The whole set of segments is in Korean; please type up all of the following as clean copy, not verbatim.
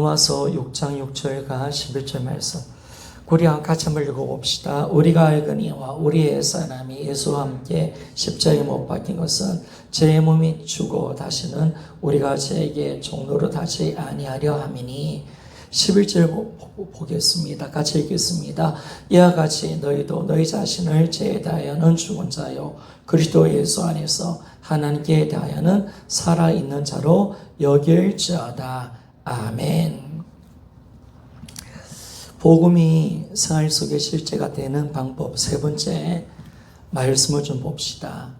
로마서 6장 6절과 11절 말씀 우리 같이 한번 읽어봅시다. 우리가 알거니와 우리의 사람이 예수와 함께 십자가에 못 박힌 것은 제 몸이 죽어 다시는 우리가 제에게 종로로 다시 아니하려 함이니 11절 보겠습니다. 같이 읽겠습니다. 이와 같이 너희도 너희 자신을 죄에 대하여는 죽은 자요 그리스도 예수 안에서 하나님께 대하여는 살아있는 자로 여길지어다. 아멘. 복음이 생활 속에 실제가 되는 방법 세 번째 말씀을 좀 봅시다.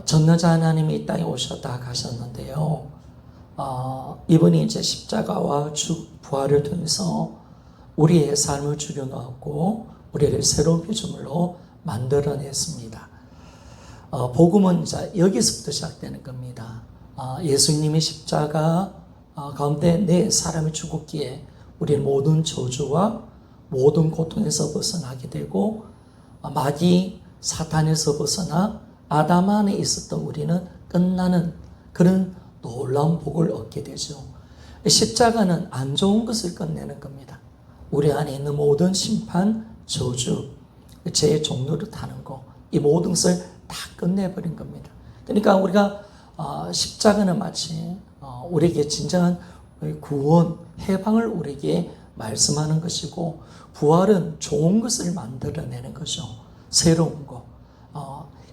전능자 하나님이 이 땅에 오셨다 가셨는데요. 이분이 이제 십자가와 부활을 통해서 우리의 삶을 줄여놓았고 우리를 새로운 피조물로 만들어냈습니다. 복음은 이제 여기서부터 시작되는 겁니다. 예수님이 십자가 가운데 내 사람이 죽었기에 우리는 모든 저주와 모든 고통에서 벗어나게 되고 마귀 사탄에서 벗어나 아담 안에 있었던 우리는 끝나는 그런 놀라운 복을 얻게 되죠. 십자가는 안 좋은 것을 끝내는 겁니다. 우리 안에 있는 모든 심판, 저주, 죄의 종로를 타는 거, 이 모든 것을 다 끝내버린 겁니다. 그러니까 우리가 십자가는 마치 우리에게 진정한 구원, 해방을 우리에게 말씀하는 것이고 부활은 좋은 것을 만들어내는 것이죠. 새로운 거.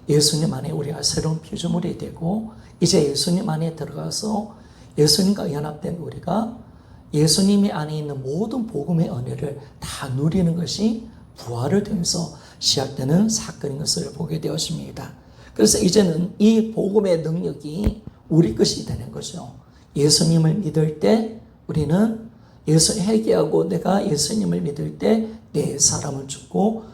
예수님 안에 우리가 새로운 피조물이 되고 이제 예수님 안에 들어가서 예수님과 연합된 우리가 예수님이 안에 있는 모든 복음의 은혜를 다 누리는 것이 부활을 통해서 시작되는 사건인 것을 보게 되었습니다. 그래서 이제는 이 복음의 능력이 우리 것이 되는 거죠. 예수님을 믿을 때 우리는 회개하고 내가 예수님을 믿을 때 내 사람을 죽고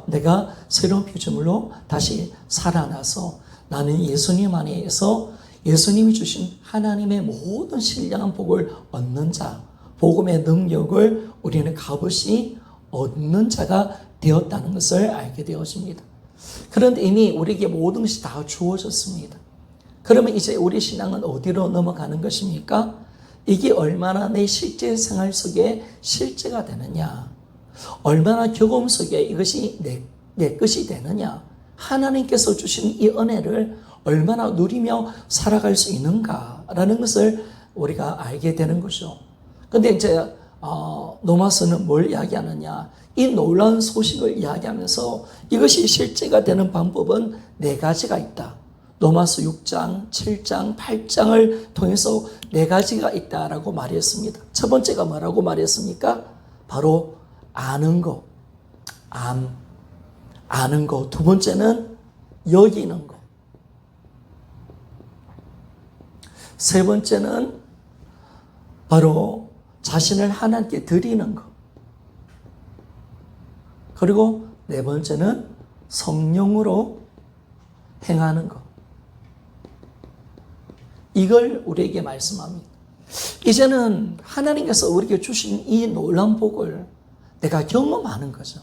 내가 새로운 피조물로 다시 살아나서 나는 예수님 안에서 예수님이 주신 하나님의 모든 신령한 복을 얻는 자, 복음의 능력을 우리는 값없이 얻는 자가 되었다는 것을 알게 되었습니다. 그런데 이미 우리에게 모든 것이 다 주어졌습니다. 그러면 이제 우리 신앙은 어디로 넘어가는 것입니까? 이게 얼마나 내 실제 생활 속에 실제가 되느냐, 얼마나 경험 속에 이것이 내 것이 되느냐, 하나님께서 주신 이 은혜를 얼마나 누리며 살아갈 수 있는가라는 것을 우리가 알게 되는 거죠. 근데 이제 로마서는 뭘 이야기하느냐, 이 놀라운 소식을 이야기하면서 이것이 실제가 되는 방법은 네 가지가 있다. 로마서 6장, 7장, 8장을 통해서 네 가지가 있다라고 말했습니다. 첫 번째가 뭐라고 말했습니까? 바로 아는 거, 아는 거. 두 번째는 여기는 거. 세 번째는 바로 자신을 하나님께 드리는 거. 그리고 네 번째는 성령으로 행하는 것. 이걸 우리에게 말씀합니다. 이제는 하나님께서 우리에게 주신 이 놀라운 복을 내가 경험하는 거죠.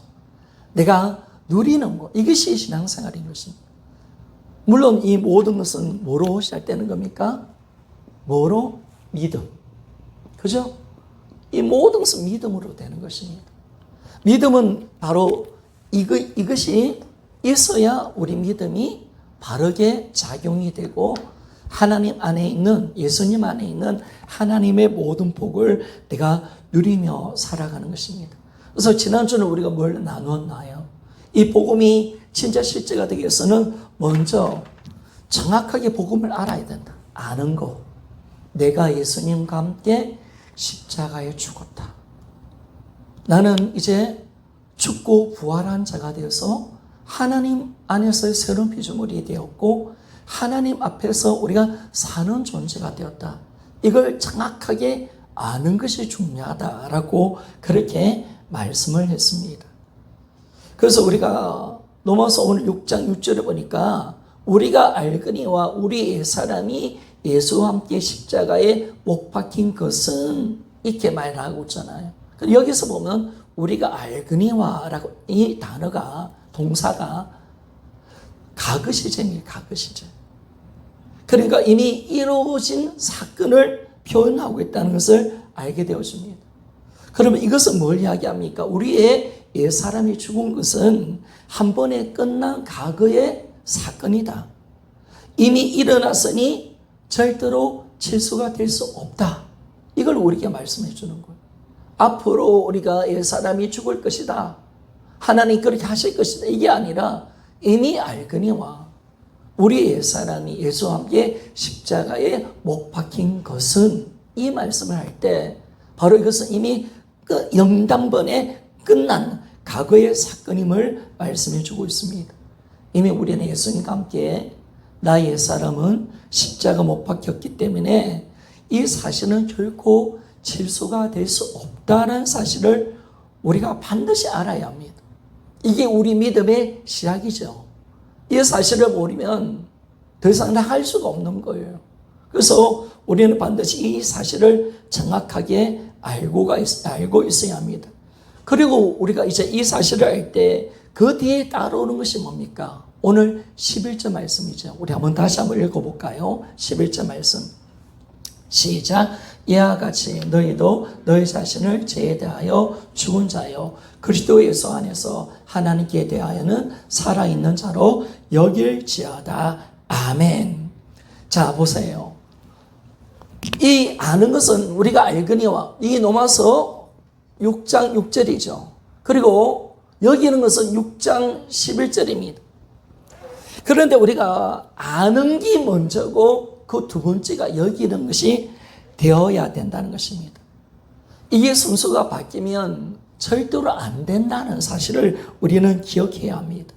내가 누리는 것. 이것이 신앙생활인 것입니다. 물론 이 모든 것은 뭐로 시작되는 겁니까? 뭐로? 믿음. 그죠? 이 모든 것은 믿음으로 되는 것입니다. 믿음은 바로 이것이 있어야 우리 믿음이 바르게 작용이 되고 하나님 안에 있는, 예수님 안에 있는 하나님의 모든 복을 내가 누리며 살아가는 것입니다. 그래서 지난주는 우리가 뭘 나누었나요? 이 복음이 진짜 실제가 되기 위해서는 먼저 정확하게 복음을 알아야 된다. 아는 거. 내가 예수님과 함께 십자가에 죽었다. 나는 이제 죽고 부활한 자가 되어서 하나님 안에서의 새로운 피조물이 되었고 하나님 앞에서 우리가 사는 존재가 되었다. 이걸 정확하게 아는 것이 중요하다라고 그렇게 말씀을 했습니다. 그래서 우리가 로마서 오늘 6장 6절에 보니까 우리가 알거니와 우리의 사람이 예수와 함께 십자가에 못 박힌 것은 이렇게 말하고 있잖아요. 여기서 보면 우리가 알거니와라고 이 단어가 동사가 가그시제입니다. 가그시제. 그러니까 이미 이루어진 사건을 표현하고 있다는 것을 알게 되어집니다. 그러면 이것은 뭘 이야기합니까? 우리의 옛사람이 죽은 것은 한 번에 끝난 과거의 사건이다. 이미 일어났으니 절대로 실수가 될 수 없다. 이걸 우리에게 말씀해 주는 거예요. 앞으로 우리가 옛사람이 죽을 것이다. 하나님 그렇게 하실 것이다. 이게 아니라 이미 알거니와 우리 옛사람이 예수와 함께 십자가에 못 박힌 것은, 이 말씀을 할 때 바로 이것은 이미 영단번에 끝난 과거의 사건임을 말씀해 주고 있습니다. 이미 우리는 예수님과 함께 나의 옛사람은 십자가 못 박혔기 때문에 이 사실은 결코 실수가 될 수 없다는 사실을 우리가 반드시 알아야 합니다. 이게 우리 믿음의 시작이죠. 이 사실을 모르면 더 이상 나갈 수가 없는 거예요. 그래서 우리는 반드시 이 사실을 정확하게 알고 있어야 합니다. 그리고 우리가 이제 이 사실을 알 때 그 뒤에 따라오는 것이 뭡니까? 오늘 11절 말씀이죠. 우리 다시 한번 읽어볼까요? 11절 말씀. 시작. 이와 같이 너희도 너희 자신을 죄에 대하여 죽은 자요 그리스도 예수 안에서 하나님께 대하여는 살아있는 자로 여길지어다. 아멘. 자, 보세요. 이 아는 것은 우리가 알거니와, 이 로마서 6장 6절이죠. 그리고 여기는 것은 6장 11절입니다. 그런데 우리가 아는 게 먼저고 그 두 번째가 여기는 것이 되어야 된다는 것입니다. 이게 순서가 바뀌면 절대로 안 된다는 사실을 우리는 기억해야 합니다.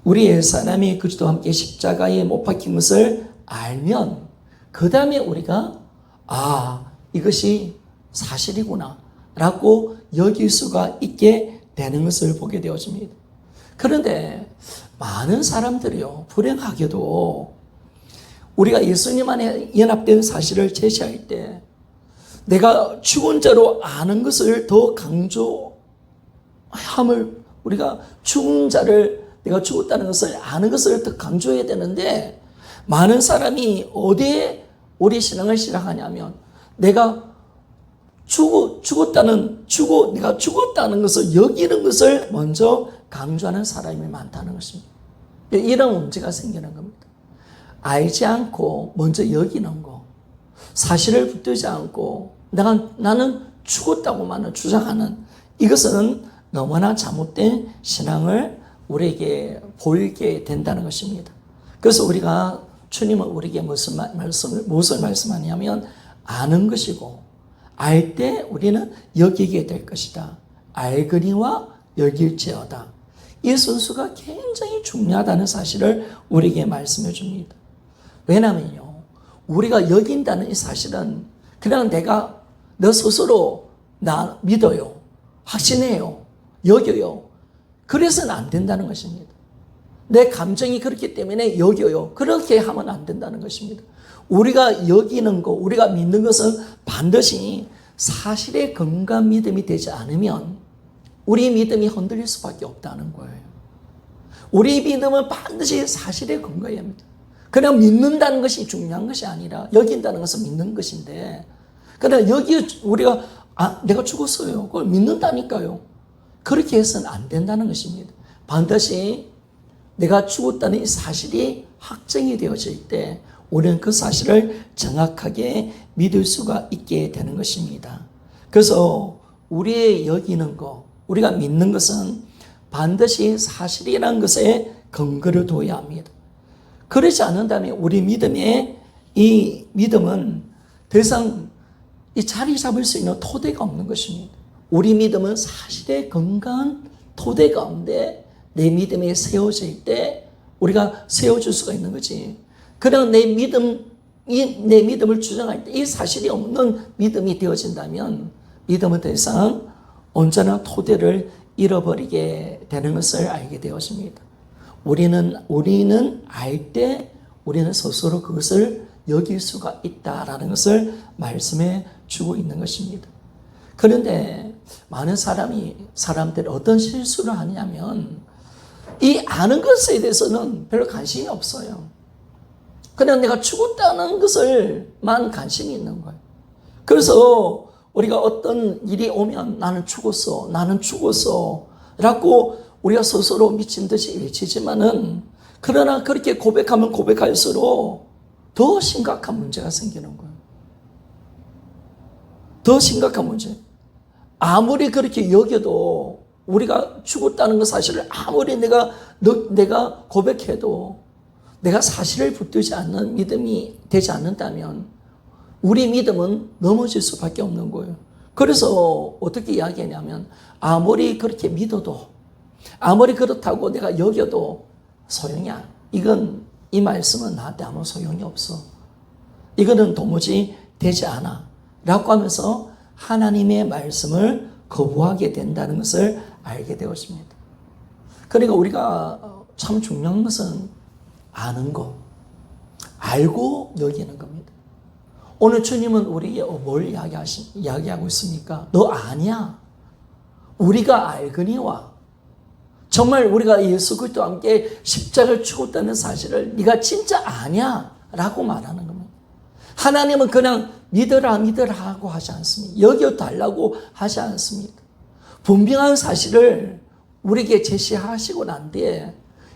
우리 옛사람이 그리스도와 함께 십자가에 못 박힌 것을 알면 그 다음에 우리가 이것이 사실이구나 라고 여길 수가 있게 되는 것을 보게 되어집니다. 그런데 많은 사람들이요, 불행하게도 우리가 예수님 안에 연합된 사실을 제시할 때 내가 죽은 자로 아는 것을 더 강조함을, 우리가 죽은 자를, 내가 죽었다는 것을 아는 것을 더 강조해야 되는데, 많은 사람이 어디에 우리 신앙을 시작하냐면 내가 내가 죽었다는 것을 여기는 것을 먼저 강조하는 사람이 많다는 것입니다. 이런 문제가 생기는 겁니다. 알지 않고 먼저 여기는 거, 사실을 붙들지 않고 나는 죽었다고만 주장하는, 이것은 너무나 잘못된 신앙을 우리에게 보이게 된다는 것입니다. 그래서 우리가, 주님은 우리에게 무엇을 말씀하냐면 아는 것이고, 알 때 우리는 여기게 될 것이다. 알거니와 여길지어다. 이 순서가 굉장히 중요하다는 사실을 우리에게 말씀해 줍니다. 왜냐면요, 우리가 여긴다는 이 사실은 그냥 너 스스로 나 믿어요, 확신해요, 여겨요, 그래서는 안 된다는 것입니다. 내 감정이 그렇기 때문에 여겨요, 그렇게 하면 안 된다는 것입니다. 우리가 여기는 거, 우리가 믿는 것은 반드시 사실에 근거한 믿음이 되지 않으면 우리 믿음이 흔들릴 수밖에 없다는 거예요. 우리 믿음은 반드시 사실에 근거해야 합니다. 그냥 믿는다는 것이 중요한 것이 아니라 여긴다는 것은 믿는 것인데, 그냥 여기 우리가 내가 죽었어요, 그걸 믿는다니까요, 그렇게 해서는 안 된다는 것입니다. 반드시 내가 죽었다는 이 사실이 확정이 되어질 때 우리는 그 사실을 정확하게 믿을 수가 있게 되는 것입니다. 그래서 우리의 여기는 것, 우리가 믿는 것은 반드시 사실이라는 것에 근거를 둬야 합니다. 그렇지 않는다면 우리 이 믿음은 더 이상 이 자리 잡을 수 있는 토대가 없는 것입니다. 우리 믿음은 사실에 근거한 토대 가운데 내 믿음이 세워질 때 우리가 세워줄 수가 있는 거지. 그냥 내 믿음을 주장할 때 이 사실이 없는 믿음이 되어진다면 믿음은 더 이상 온전한 토대를 잃어버리게 되는 것을 알게 되었습니다. 우리는 알 때 우리는 스스로 그것을 여길 수가 있다라는 것을 말씀해 주고 있는 것입니다. 그런데 많은 사람들이 어떤 실수를 하냐면 이 아는 것에 대해서는 별로 관심이 없어요. 그냥 내가 죽었다는 것을만 관심이 있는 거예요. 그래서 우리가 어떤 일이 오면 나는 죽었어, 나는 죽었어 라고 우리가 스스로 미친 듯이 외치지만은, 그러나 그렇게 고백하면 고백할수록 더 심각한 문제가 생기는 거예요. 더 심각한 문제. 아무리 그렇게 여겨도, 우리가 죽었다는 그 사실을 아무리 내가 고백해도 내가 사실을 붙들지 않는 믿음이 되지 않는다면 우리 믿음은 넘어질 수밖에 없는 거예요. 그래서 어떻게 이야기하냐면, 아무리 그렇게 믿어도, 아무리 그렇다고 내가 여겨도 소용이야. 이 말씀은 나한테 아무 소용이 없어. 이거는 도무지 되지 않아 라고 하면서 하나님의 말씀을 거부하게 된다는 것을 알게 되었습니다. 그러니까 우리가 참 중요한 것은 아는 거, 알고 여기는 겁니다. 오늘 주님은 우리에게 뭘 이야기하고 있습니까? 너 아냐? 우리가 알거니와, 정말 우리가 예수 그리스도와 함께 십자가를 죽었다는 사실을 네가 진짜 아냐? 라고 말하는 겁니다. 하나님은 그냥 믿어라 하고 하지 않습니다. 여겨달라고 하지 않습니다. 분명한 사실을 우리에게 제시하시고 난 뒤에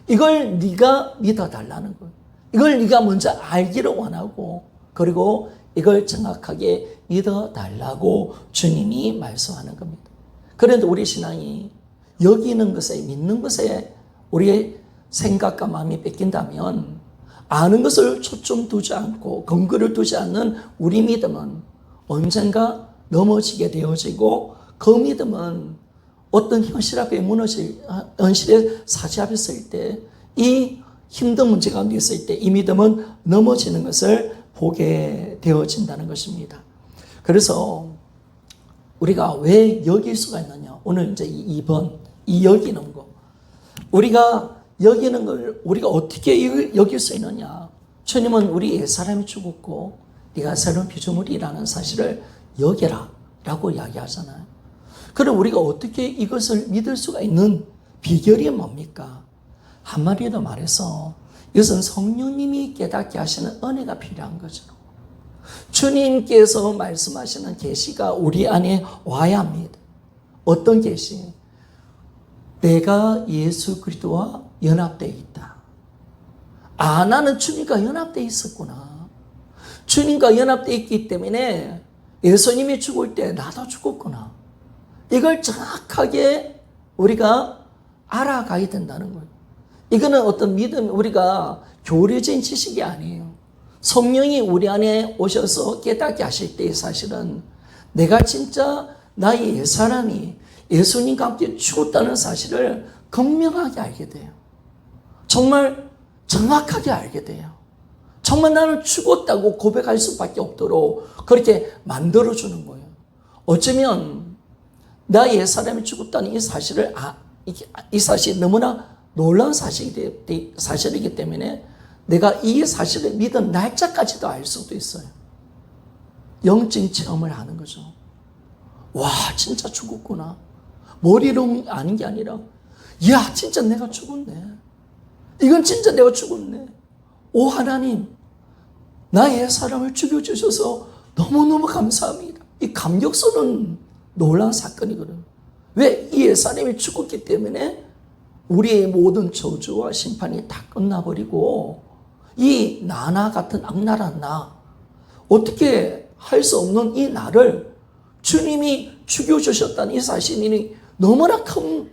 이걸 네가 믿어달라는 거예요. 이걸 네가 먼저 알기를 원하고, 그리고 이걸 정확하게 믿어달라고 주님이 말씀하는 겁니다. 그런데 우리 신앙이 여기는 것에, 믿는 것에 우리의 생각과 마음이 뺏긴다면, 아는 것을 초점 두지 않고 근거를 두지 않는 우리 믿음은 언젠가 넘어지게 되어지고, 그 믿음은 어떤 현실 앞에 현실의 사지 앞에 설 때, 이 힘든 문제 가운데 있을 때 이 믿음은 넘어지는 것을 보게 되어진다는 것입니다. 그래서 우리가 왜 여길 수가 있느냐? 오늘 이제 2번, 이 여기는 거. 우리가 여기는 걸 우리가 어떻게 여길 수 있느냐? 주님은 우리 옛사람이 죽었고 네가 새로운 피조물이라는 사실을 여겨라 라고 이야기하잖아요. 그럼 우리가 어떻게 이것을 믿을 수가 있는 비결이 뭡니까? 한마디로 말해서 이것은 성령님이 깨닫게 하시는 은혜가 필요한 거죠. 주님께서 말씀하시는 계시가 우리 안에 와야 합니다. 어떤 계시? 내가 예수 그리스도와 연합되어 있다. 아, 나는 주님과 연합되어 있었구나. 주님과 연합되어 있기 때문에 예수님이 죽을 때 나도 죽었구나. 이걸 정확하게 우리가 알아가야 된다는 거예요. 이거는 어떤 믿음, 우리가 교리적인 지식이 아니에요. 성령이 우리 안에 오셔서 깨닫게 하실 때 사실은 내가 진짜 나의 옛사람이 예수님과 함께 죽었다는 사실을 분명하게 알게 돼요. 정말 정확하게 알게 돼요. 정말 나는 죽었다고 고백할 수밖에 없도록 그렇게 만들어주는 거예요. 어쩌면 나의 옛사람이 죽었다는 이 사실을 이 사실이 너무나 놀라운 사실이기 때문에 내가 이 사실을 믿은 날짜까지도 알 수도 있어요. 영적인 체험을 하는 거죠. 와, 진짜 죽었구나. 머리로 아는 게 아니라, 야, 진짜 내가 죽었네. 이건 진짜 내가 죽었네. 오 하나님, 나의 사람을 죽여주셔서 너무너무 감사합니다. 이 감격스러운 놀라운 사건이거든요. 왜? 이 옛사람이 죽었기 때문에 우리의 모든 저주와 심판이 다 끝나버리고, 이 나나 같은 악랄한 나, 어떻게 할 수 없는 이 나를 주님이 죽여주셨다는 이 사실이 너무나 큰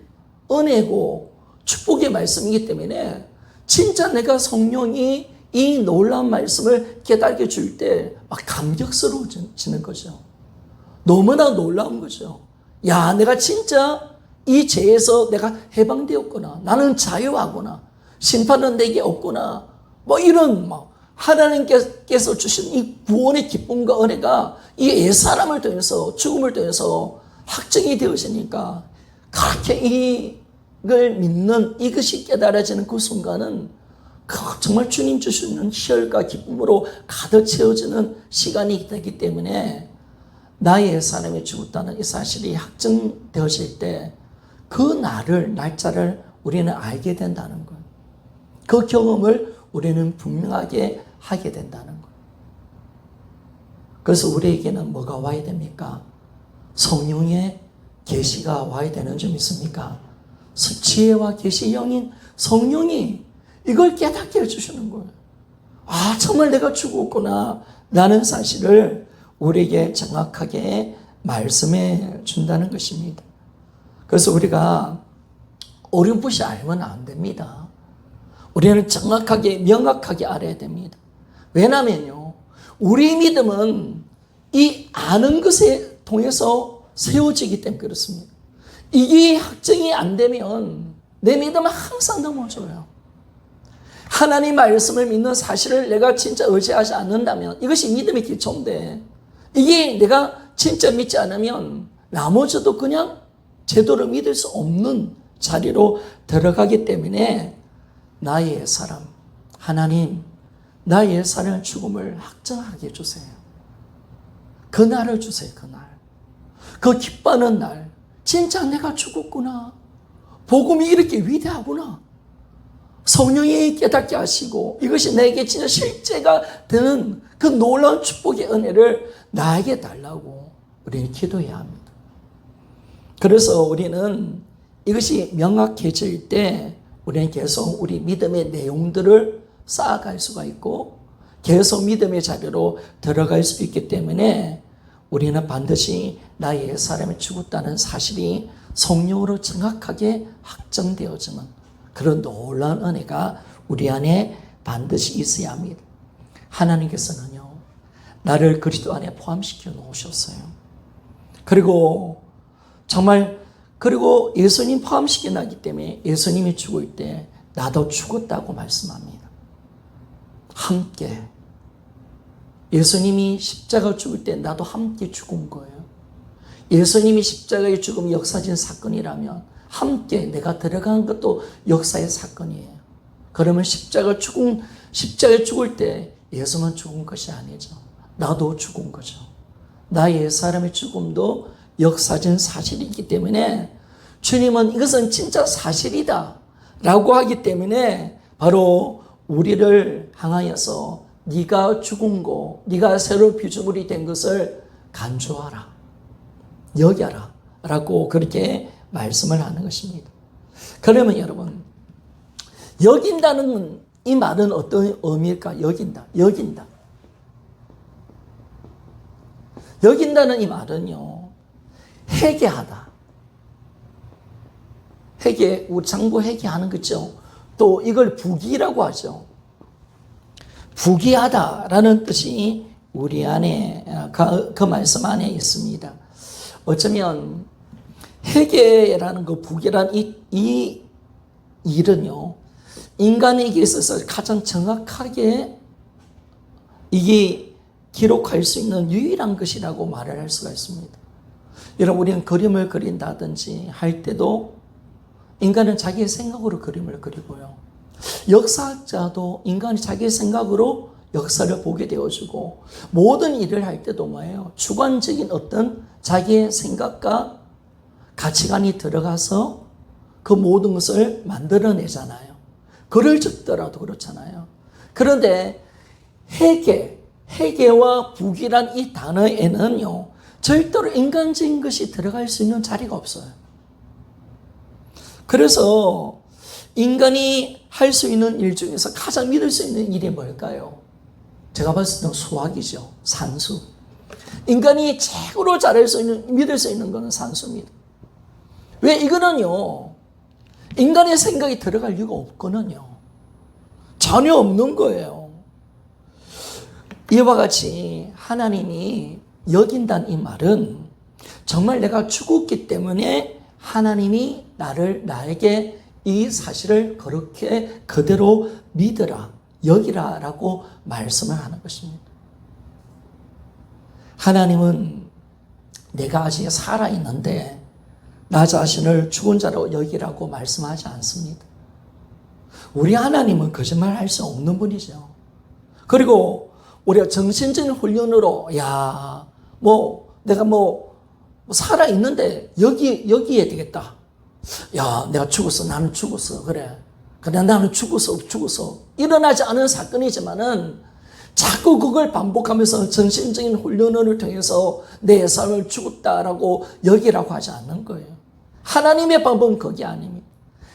은혜고 축복의 말씀이기 때문에 진짜 내가 성령이 이 놀라운 말씀을 깨닫게 줄 때 막 감격스러워지는 거죠. 너무나 놀라운 거죠. 야, 내가 진짜 이 죄에서 내가 해방되었구나. 나는 자유하구나. 심판은 내게 없구나. 뭐 이런 하나님께서 주신 이 구원의 기쁨과 은혜가 이 옛사람을 통해서 죽음을 통해서 확정이 되어지니까 그렇게 이걸 믿는 이것이 깨달아지는 그 순간은 정말 주님 주시는 희열과 기쁨으로 가득 채워지는 시간이 되기 때문에 나의 옛사람이 죽었다는 이 사실이 확정되어질 때 그 날짜를 우리는 알게 된다는 거예요. 그 경험을 우리는 분명하게 하게 된다는 거예요. 그래서 우리에게는 뭐가 와야 됩니까? 성령의 계시가 와야 되는 점 있습니까? 지혜와 계시 영인 성령이 이걸 깨닫게 해주시는 거예요. 아, 정말 내가 죽었구나 라는 사실을 우리에게 정확하게 말씀해 준다는 것입니다. 그래서 우리가 어렴풋이 알면 안 됩니다. 우리는 정확하게 명확하게 알아야 됩니다. 왜냐면요, 우리 믿음은 이 아는 것에 통해서 세워지기 때문에 그렇습니다. 이게 확정이 안 되면 내 믿음은 항상 넘어져요. 하나님 말씀을 믿는 사실을 내가 진짜 의지하지 않는다면 이것이 믿음의 기초인데, 이게 내가 진짜 믿지 않으면 나머지도 그냥 제대로 믿을 수 없는 자리로 들어가기 때문에 나의 사람, 하나님, 나의 사람 죽음을 확정하게 해주세요. 그날을 주세요. 그날. 그 기뻐하는 날, 진짜 내가 죽었구나. 복음이 이렇게 위대하구나. 성령이 깨닫게 하시고 이것이 내게 진짜 실제가 되는 그 놀라운 축복의 은혜를 나에게 달라고 우리는 기도해야 합니다. 그래서 우리는 이것이 명확해질 때 우리는 계속 우리 믿음의 내용들을 쌓아갈 수가 있고 계속 믿음의 자리로 들어갈 수 있기 때문에 우리는 반드시 나의 사람이 죽었다는 사실이 성령으로 정확하게 확정되어지는 그런 놀라운 은혜가 우리 안에 반드시 있어야 합니다. 하나님께서는요, 나를 그리스도 안에 포함시켜 놓으셨어요. 그리고 정말 예수님 포함시켜 놨기 때문에 예수님이 죽을 때 나도 죽었다고 말씀합니다. 함께. 예수님이 십자가 죽을 때 나도 함께 죽은 거예요. 예수님이 십자가에 죽음 역사적인 사건이라면 함께 내가 들어간 것도 역사의 사건이에요. 그러면 십자가에 죽을 때 예수만 죽은 것이 아니죠. 나도 죽은 거죠. 나의 사람의 죽음도 역사적인 사실이기 때문에 주님은 이것은 진짜 사실이다 라고 하기 때문에 바로 우리를 향하여서 네가 죽은 거, 네가 새로 피조물이 된 것을 간주하라, 여겨라 라고 그렇게 말씀을 하는 것입니다. 그러면 여러분, 여긴다는 이 말은 어떤 의미일까? 여긴다. 여긴다는 이 말은요, 회개하다. 우리 장부 회개하는 거죠. 또 이걸 부기라고 하죠. 부기하다라는 뜻이 우리 안에 그 말씀 안에 있습니다. 어쩌면 회개라는 그 부기란 이 일은요, 인간에게 있어서 가장 정확하게 이게 기록할 수 있는 유일한 것이라고 말을 할 수가 있습니다. 여러분, 우리는 그림을 그린다든지 할 때도 인간은 자기의 생각으로 그림을 그리고요. 역사학자도 인간이 자기의 생각으로 역사를 보게 되어주고, 모든 일을 할 때도 뭐예요? 주관적인 어떤 자기의 생각과 가치관이 들어가서 그 모든 것을 만들어내잖아요. 글을 적더라도 그렇잖아요. 그런데 회개와 부기란 이 단어에는요, 절대로 인간적인 것이 들어갈 수 있는 자리가 없어요. 그래서 인간이 할 수 있는 일 중에서 가장 믿을 수 있는 일이 뭘까요? 제가 봤을 때는 수학이죠. 산수. 인간이 최고로 잘할 수 있는, 믿을 수 있는 것은 산수입니다. 왜? 이거는요, 인간의 생각이 들어갈 이유가 없거든요. 전혀 없는 거예요. 이와 같이 하나님이 여긴다는 이 말은 정말 내가 죽었기 때문에 하나님이 나에게 이 사실을 그렇게 그대로 믿으라, 여기라 라고 말씀을 하는 것입니다. 하나님은 내가 아직 살아있는데 나 자신을 죽은 자로 여기라고 말씀하지 않습니다. 우리 하나님은 거짓말 할 수 없는 분이죠. 그리고 우리가 정신적인 훈련으로 내가 살아있는데 여기에 되겠다. 내가 죽었어. 나는 죽었어. 그래 나는 죽었어. 일어나지 않은 사건이지만은 자꾸 그걸 반복하면서 정신적인 훈련을 통해서 내 삶을 죽었다라고 여기라고 하지 않는 거예요. 하나님의 방법은 그게 아닙니다.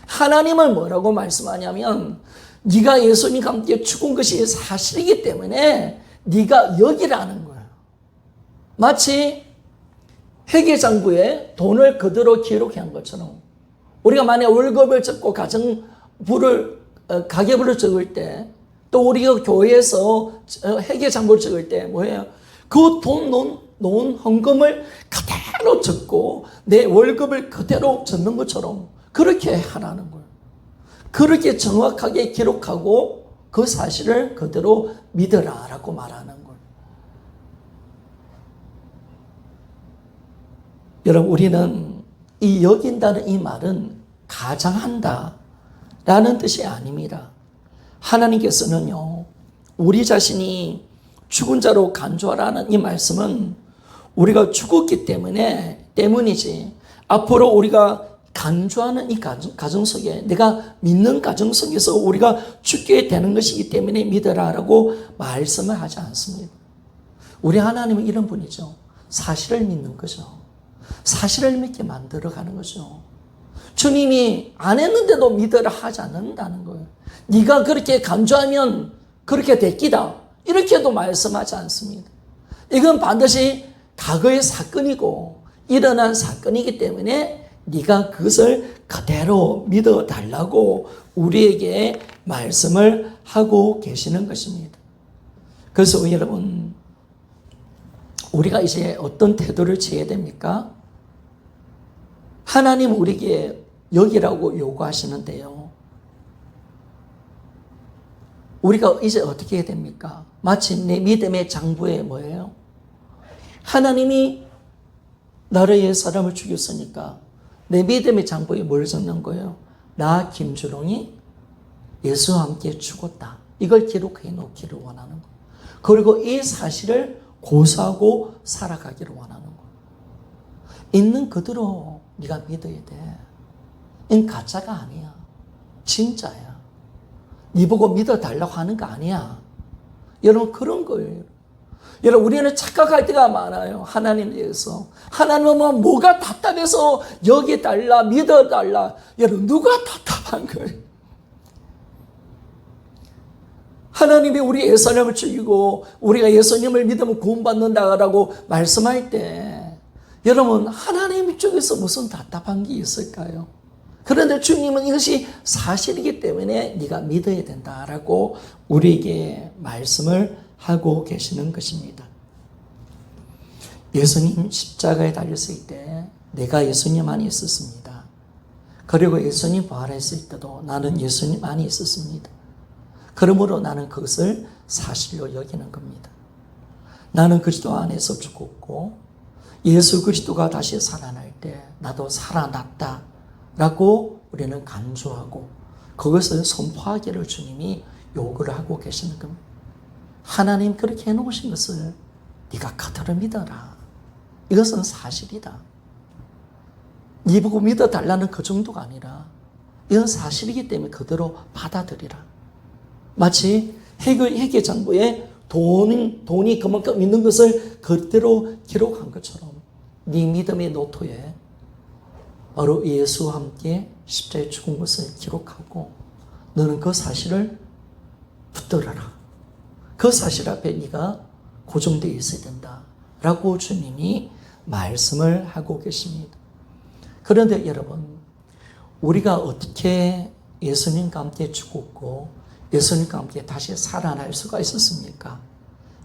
하나님은 뭐라고 말씀하냐면 네가 예수님과 함께 죽은 것이 사실이기 때문에 네가 여기라는 거예요. 마치 회계장부에 돈을 그대로 기록한 것처럼 우리가 만약 월급을 적고 가계부를 적을 때 또 우리가 교회에서 회계장부를 적을 때 뭐예요? 그 돈 놓은 헌금을 그대로 적고 내 월급을 그대로 적는 것처럼 그렇게 하라는 거예요. 그렇게 정확하게 기록하고 그 사실을 그대로 믿으라라고 말하는 거예요. 여러분, 우리는 이 여긴다는 이 말은 가장한다 라는 뜻이 아닙니다. 하나님께서는요, 우리 자신이 죽은 자로 간주하라는 이 말씀은 우리가 죽었기 때문이지 앞으로 우리가 간주하는 이 가정 속에 내가 믿는 가정 속에서 우리가 죽게 되는 것이기 때문에 믿어라라고 말씀을 하지 않습니다. 우리 하나님은 이런 분이죠. 사실을 믿는 거죠. 사실을 믿게 만들어가는 거죠. 주님이 안 했는데도 믿으라 하지 않는다는 거예요. 네가 그렇게 간주하면 그렇게 됐기다 이렇게도 말씀하지 않습니다. 이건 반드시 과거의 사건이고 일어난 사건이기 때문에 네가 그것을 그대로 믿어달라고 우리에게 말씀을 하고 계시는 것입니다. 그래서 여러분, 우리가 이제 어떤 태도를 취해야 됩니까? 하나님 우리에게 여기라고 요구하시는데요. 우리가 이제 어떻게 해야 됩니까? 마치 내 믿음의 장부에 뭐예요? 하나님이 나를 위해 사람을 죽였으니까 내 믿음의 장부에 뭘 적는 거예요? 나 김주롱이 예수와 함께 죽었다. 이걸 기록해 놓기를 원하는 거예요. 그리고 이 사실을 고수하고 살아가기를 원하는 거예요. 있는 그대로 네가 믿어야 돼. 이건 가짜가 아니야. 진짜야. 네 보고 믿어달라고 하는 거 아니야. 여러분, 그런 거예요. 여러분, 우리는 착각할 때가 많아요. 하나님에 대해서. 하나님은 뭐가 답답해서 여기 달라, 믿어달라. 여러분, 누가 답답한 거예요? 하나님이 우리 예수님을 죽이고 우리가 예수님을 믿으면 구원받는다라고 말씀할 때 여러분, 하나님 쪽에서 무슨 답답한 게 있을까요? 그런데 주님은 이것이 사실이기 때문에 네가 믿어야 된다라고 우리에게 말씀을 하고 계시는 것입니다. 예수님 십자가에 달렸을 때 내가 예수님 안에 있었습니다. 그리고 예수님 부활했을 때도 나는 예수님 안에 있었습니다. 그러므로 나는 그것을 사실로 여기는 겁니다. 나는 그리스도 안에서 죽었고 예수 그리스도가 다시 살아날 때 나도 살아났다 라고 우리는 간주하고 그것을 선포하기를 주님이 요구를 하고 계시는 겁니다. 하나님 그렇게 해놓으신 것을 네가 그대로 믿어라. 이것은 사실이다. 네 보고 믿어달라는 그 정도가 아니라 이건 사실이기 때문에 그대로 받아들이라. 마치 회계장부에 돈이 그만큼 있는 것을 그대로 기록한 것처럼 네 믿음의 노트에 바로 예수와 함께 십자가에 죽은 것을 기록하고 너는 그 사실을 붙들어라. 그 사실 앞에 네가 고정되어 있어야 된다라고 주님이 말씀을 하고 계십니다. 그런데 여러분, 우리가 어떻게 예수님과 함께 죽었고 예수님과 함께 다시 살아날 수가 있었습니까?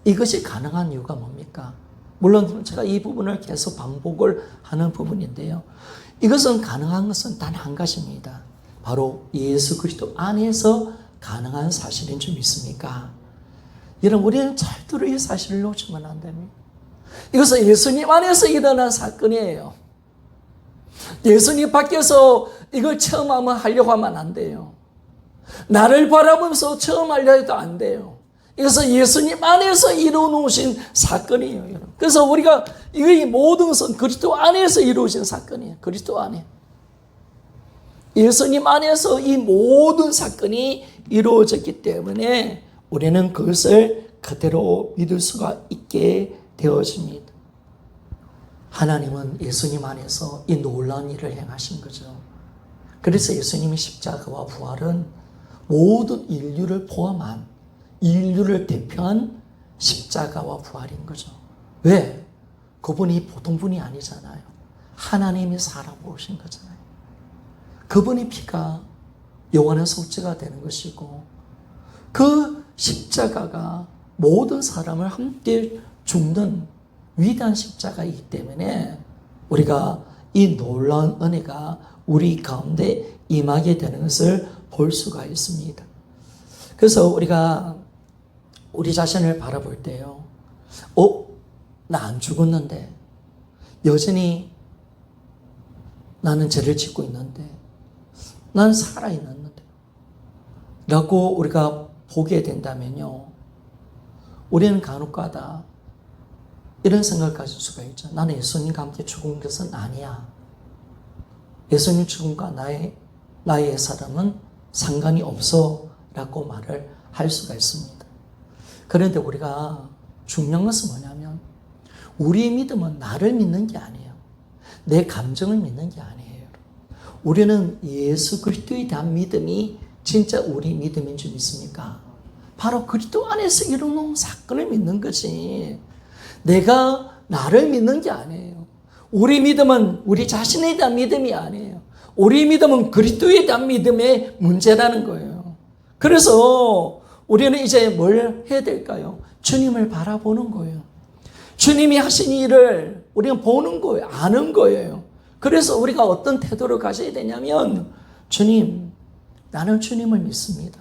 이것이 가능한 이유가 뭡니까? 물론 제가 이 부분을 계속 반복을 하는 부분인데요. 이것은 가능한 것은 단 한 가지입니다. 바로 예수 그리스도 안에서 가능한 사실인 줄 믿습니까? 여러분, 우리는 절대로 이 사실을 놓치면 안 됩니다. 이것은 예수님 안에서 일어난 사건이에요. 예수님 밖에서 이걸 하려고 하면 안 돼요. 나를 바라보면서 처음 하려 해도 안 돼요. 이것은 예수님 안에서 이루어놓으신 사건이에요, 여러분. 그래서 우리가 이 모든 것은 그리스도 안에서 이루어진 사건이에요. 그리스도 안에. 예수님 안에서 이 모든 사건이 이루어졌기 때문에 우리는 그것을 그대로 믿을 수가 있게 되어집니다. 하나님은 예수님 안에서 이 놀라운 일을 행하신 거죠. 그래서 예수님의 십자가와 부활은 모든 인류를 포함한 인류를 대표한 십자가와 부활인 거죠. 왜? 그분이 보통 분이 아니잖아요. 하나님이 살아보신 거잖아요. 그분의 피가 영원한 속죄가 되는 것이고 그 십자가가 모든 사람을 함께 죽는 위대한 십자가이기 때문에 우리가 이 놀라운 은혜가 우리 가운데 임하게 되는 것을 볼 수가 있습니다. 그래서 우리가 우리 자신을 바라볼 때요. 나 안 죽었는데 여전히 나는 죄를 짓고 있는데 난 살아있는데 라고 우리가 보게 된다면요. 우리는 간혹가다 이런 생각을 가질 수가 있죠. 나는 예수님과 함께 죽은 것은 아니야. 예수님 죽음과 나의 사람은 상관이 없어 라고 말을 할 수가 있습니다. 그런데 우리가 중요한 것은 뭐냐면 우리의 믿음은 나를 믿는 게 아니에요. 내 감정을 믿는 게 아니에요. 우리는 예수 그리스도에 대한 믿음이 진짜 우리 믿음인 줄 믿습니까? 바로 그리스도 안에서 일어난 사건을 믿는 거지. 내가 나를 믿는 게 아니에요. 우리 믿음은 우리 자신에 대한 믿음이 아니에요. 우리 믿음은 그리스도에 대한 믿음의 문제라는 거예요. 그래서 우리는 이제 뭘 해야 될까요? 주님을 바라보는 거예요. 주님이 하신 일을 우리가 보는 거예요. 아는 거예요. 그래서 우리가 어떤 태도를 가져야 되냐면 주님, 나는 주님을 믿습니다.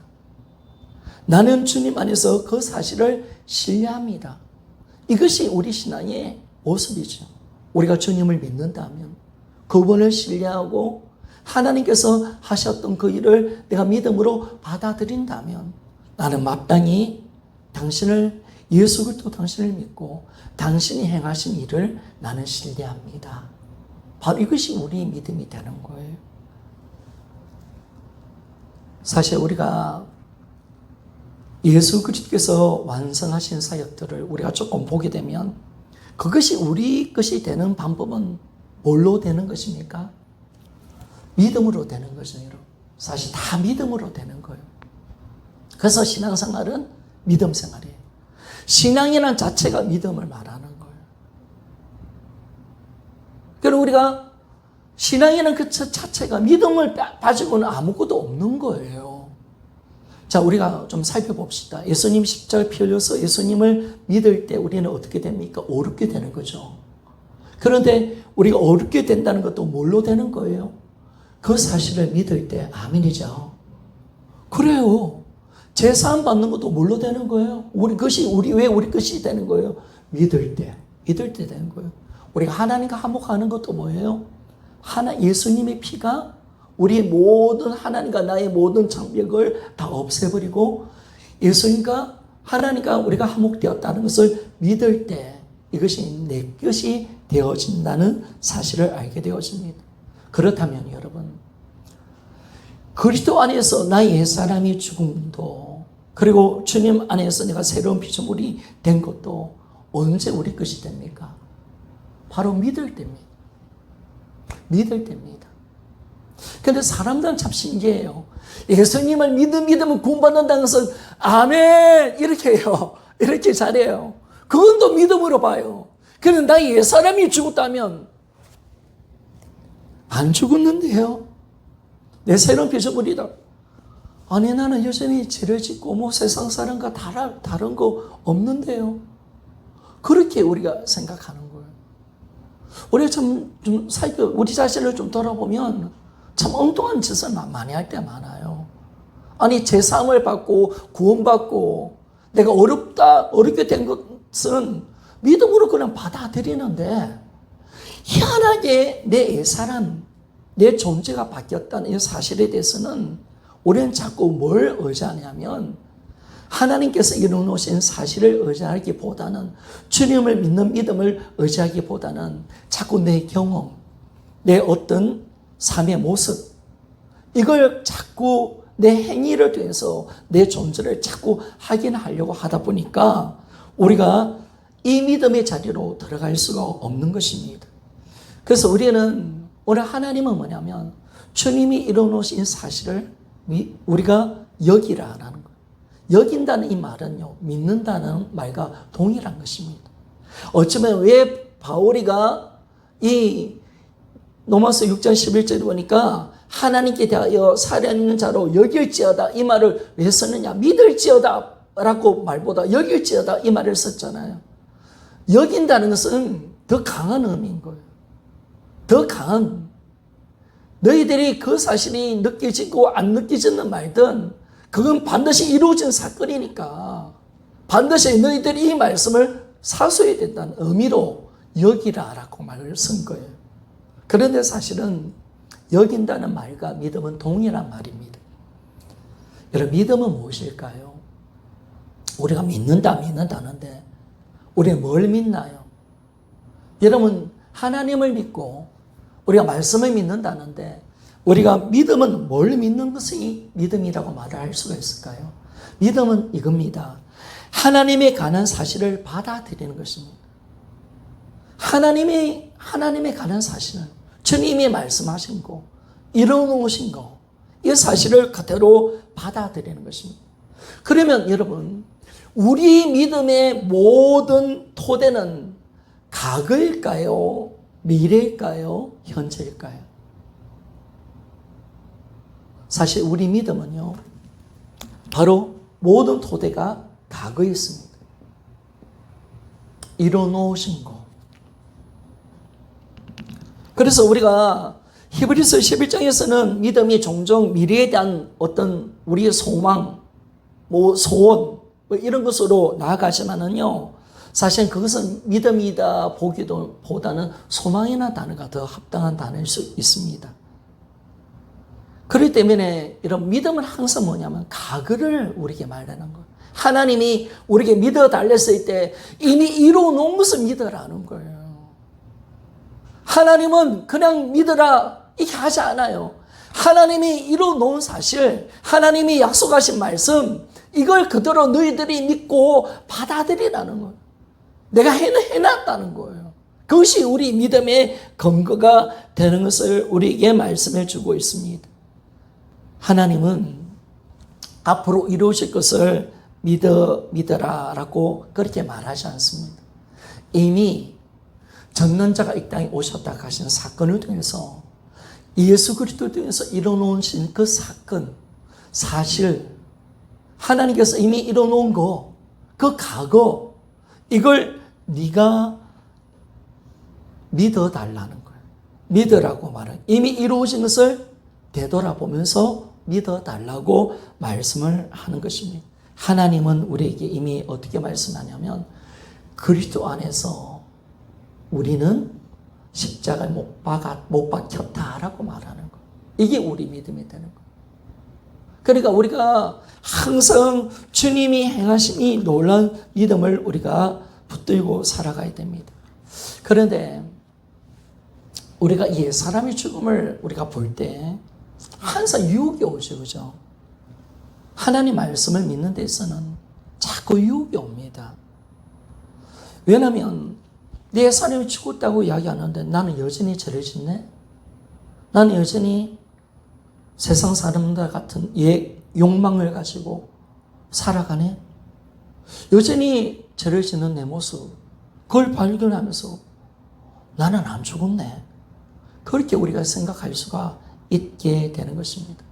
나는 주님 안에서 그 사실을 신뢰합니다. 이것이 우리 신앙의 모습이죠. 우리가 주님을 믿는다면 그분을 신뢰하고 하나님께서 하셨던 그 일을 내가 믿음으로 받아들인다면 나는 마땅히 당신을 예수 그리스도 당신을 믿고 당신이 행하신 일을 나는 신뢰합니다. 바로 이것이 우리 믿음이 되는 거예요. 사실 우리가 예수 그리스도께서 완성하신 사역들을 우리가 조금 보게 되면 그것이 우리 것이 되는 방법은 뭘로 되는 것입니까? 믿음으로 되는 거죠, 여러분. 사실 다 믿음으로 되는 거예요. 그래서 신앙생활은 믿음 생활이에요. 신앙이라는 자체가 믿음을 말하는 거예요. 그리고 우리가 신앙이라는 그 자체가 믿음을 빠지고는 아무것도 없는 거예요. 자, 우리가 좀 살펴봅시다. 예수님 십자가를 피 흘려서 예수님을 믿을 때 우리는 어떻게 됩니까? 어렵게 되는 거죠. 그런데 우리가 어렵게 된다는 것도 뭘로 되는 거예요? 그 사실을 믿을 때 아멘이죠. 그래요. 제사함 받는 것도 뭘로 되는 거예요? 왜 우리 것이 되는 거예요? 믿을 때 되는 거예요. 우리가 하나님과 화목하는 것도 뭐예요? 예수님의 피가 우리의 모든 하나님과 나의 모든 장벽을 다 없애버리고 예수님과 하나님과 우리가 화목되었다는 것을 믿을 때 이것이 내 것이 되어진다는 사실을 알게 되어집니다. 그렇다면 여러분, 그리스도 안에서 나의 옛사람이 죽음도 그리고 주님 안에서 내가 새로운 피조물이 된 것도 언제 우리 것이 됩니까? 바로 믿을 때입니다. 믿을 때입니다. 그런데 사람들은 참 신기해요. 예수님을 믿으면 구원받는다는 것은 아멘 이렇게 해요. 이렇게 잘해요. 그건 또 믿음으로 봐요. 그런데 나의 옛사람이 죽었다면 안 죽었는데요. 내 새로운 피조물이다. 아니 나는 여전히 죄를 짓고 세상 사람과 다른 거 없는데요. 그렇게 우리가 생각하는 거예요. 우리가 우리 자신을 좀 돌아보면 참 엉뚱한 짓을 많이 할 때 많아요. 아니 제사함을 받고 구원받고 내가 어렵게 된 것은 믿음으로 그냥 받아들이는데 희한하게 내 옛사람, 내 존재가 바뀌었다는 이 사실에 대해서는 우리는 자꾸 뭘 의지하냐면 하나님께서 이루어놓으신 사실을 의지하기보다는 주님을 믿는 믿음을 의지하기보다는 자꾸 내 경험, 내 어떤 삶의 모습 이걸 자꾸 내 행위를 통해서 내 존재를 자꾸 확인하려고 하다 보니까 우리가 이 믿음의 자리로 들어갈 수가 없는 것입니다. 그래서 우리는 오늘 하나님은 뭐냐면 주님이 이뤄놓으신 사실을 우리가 여기라 하는 거예요. 여긴다는 이 말은요, 믿는다는 말과 동일한 것입니다. 어쩌면 왜 바울이가 이 로마서 6장 11절에 보니까 하나님께 대하여 살아있는 자로 여길지어다 이 말을 왜 썼느냐, 믿을지어다 라고 말보다 여길지어다 이 말을 썼잖아요. 여긴다는 것은 더 강한 의미인 거예요. 더 강한, 너희들이 그 사실이 느껴지고 안 느껴지는 말든 그건 반드시 이루어진 사건이니까 반드시 너희들이 이 말씀을 사수해야 된다는 의미로 여기라라고 말을 쓴 거예요. 그런데 사실은 여긴다는 말과 믿음은 동일한 말입니다. 여러분, 믿음은 무엇일까요? 우리가 믿는다는데 우리가 뭘 믿나요? 여러분, 하나님을 믿고 우리가 말씀을 믿는다는데 우리가 믿음은 뭘 믿는 것이 믿음이라고 말을 할 수가 있을까요? 믿음은 이겁니다. 하나님에 관한 사실을 받아들이는 것입니다. 하나님에 관한 사실은 주님이 말씀하신 거, 이뤄놓으신 거, 이 사실을 그대로 받아들이는 것입니다. 그러면 여러분, 우리 믿음의 모든 토대는 과거일까요? 미래일까요? 현재일까요? 사실 우리 믿음은요, 바로 모든 토대가 과거에 있습니다. 이뤄놓으신 거. 그래서 우리가 히브리서 11장에서는 믿음이 종종 미래에 대한 어떤 우리의 소망, 소원, 이런 것으로 나아가지만은요, 사실 그것은 믿음이다 보기보다는 소망이나 단어가 더 합당한 단어일 수 있습니다. 그렇기 때문에 이런 믿음은 항상 뭐냐면 과거를 우리에게 말하는 거예요. 하나님이 우리에게 믿어 달랬을 때 이미 이루어놓은 것을 믿으라는 거예요. 하나님은 그냥 믿으라 이렇게 하지 않아요. 하나님이 이루어놓은 사실, 하나님이 약속하신 말씀, 이걸 그대로 너희들이 믿고 받아들이라는 거예요. 내가 해놨다는 거예요. 그것이 우리 믿음의 근거가 되는 것을 우리에게 말씀해 주고 있습니다. 하나님은 앞으로 이루어질 것을 믿어라라고 그렇게 말하지 않습니다. 이미 전능자가 이 땅에 오셨다 가신 사건을 통해서 예수 그리스도를 통해서 이뤄놓으신 그 사건, 사실, 하나님께서 이미 이뤄놓은 거, 그 과거, 이걸 네가 믿어달라는 거예요. 믿으라고 말은 이미 이루어진 것을 되돌아보면서 믿어달라고 말씀을 하는 것입니다. 하나님은 우리에게 이미 어떻게 말씀하냐면 그리스도 안에서 우리는 십자가에 못 박혔다라고 말하는 거예요. 이게 우리 믿음이 되는 거예요. 그러니까 우리가 항상 주님이 행하신 이 놀라운 믿음을 우리가 붙들고 살아가야 됩니다. 그런데 우리가 옛사람의 죽음을 우리가 볼 때 항상 유혹이 오죠. 그죠? 하나님 말씀을 믿는 데 있어서는 자꾸 유혹이 옵니다. 왜냐하면 내 사람이 죽었다고 이야기하는데 나는 여전히 죄를 짓네? 나는 여전히 세상 사람들 같은 욕망을 가지고 살아가네? 여전히 죄를 짓는 내 모습, 그걸 발견하면서 나는 안 죽었네. 그렇게 우리가 생각할 수가 있게 되는 것입니다.